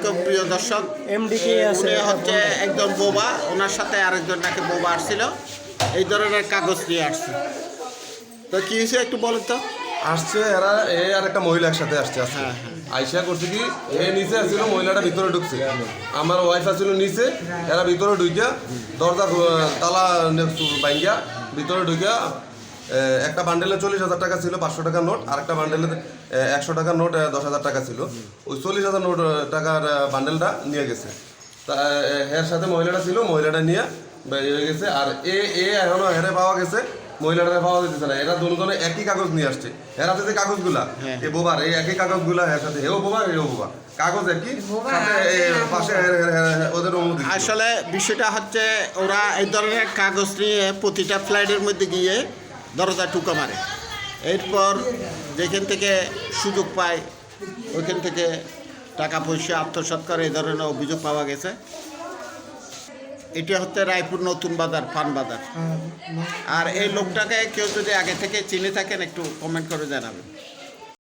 আলাইকুম প্রিয় দর্শক। এমডিকে আছে উনি হচ্ছে একজন বোবা, ওনার সাথে আরেকজন নাকি বোবা আসছিল, এই ধরনের কাগজ নিয়ে আসছে। তো কি হয়েছে একটু বলেন তো। আসছে এরা আর একটা মহিলা একসাথে আসছে আজকে। হ্যাঁ, হ্যাঁ। আইসা করছে কি নিচে আসছিল, মহিলাটা ভিতরে ঢুকছে, আমার ওয়াইফ আসছিল নিচে, এরা ভিতরে ঢুকিয়া দরজা তালা ভাঙ্গিয়া ভিতরে ঢুকিয়া একটা বান্ডেলে 40,000 টাকা ছিল, 500 টাকার নোট, আর একটা বান্ডেলে 100 টাকার নোট 10,000 টাকা ছিল। ওই 40,000 নোট টাকার বান্ডেলটা নিয়ে গেছে। তা এর সাথে মহিলাটা ছিল, মহিলাটা নিয়ে হয়ে গেছে। আর এখনো হেরে পাওয়া গেছে, মহিলাটা পাওয়া যেতেছে না। এরা দুজনে একই কাগজ নিয়ে আসছে। এর হাতে যে কাগজগুলা, এ বোবার, এই একই কাগজগুলা এর সাথে, এও বোবার এও বোবা, কাগজ একই, সাথে পাশে ওদের অনুমতি ছিল। আসলে বিষয়টা হচ্ছে ওরা এই ধরনের কাগজ নিয়ে প্রতিটা ফ্লাইটের মধ্যে গিয়ে দরজা টুকা মারে, এরপর যেখান থেকে সুযোগ পায় ওইখান থেকে টাকা পয়সা আত্মসাৎ করে, এই ধরনের অভিযোগ পাওয়া গেছে। এটা হচ্ছে রায়পুর নতুন বাজার, পান বাজার। আর এই লোকটাকে কেউ যদি আগে থেকে চিনে থাকেন একটু কমেন্ট করে জানাবেন।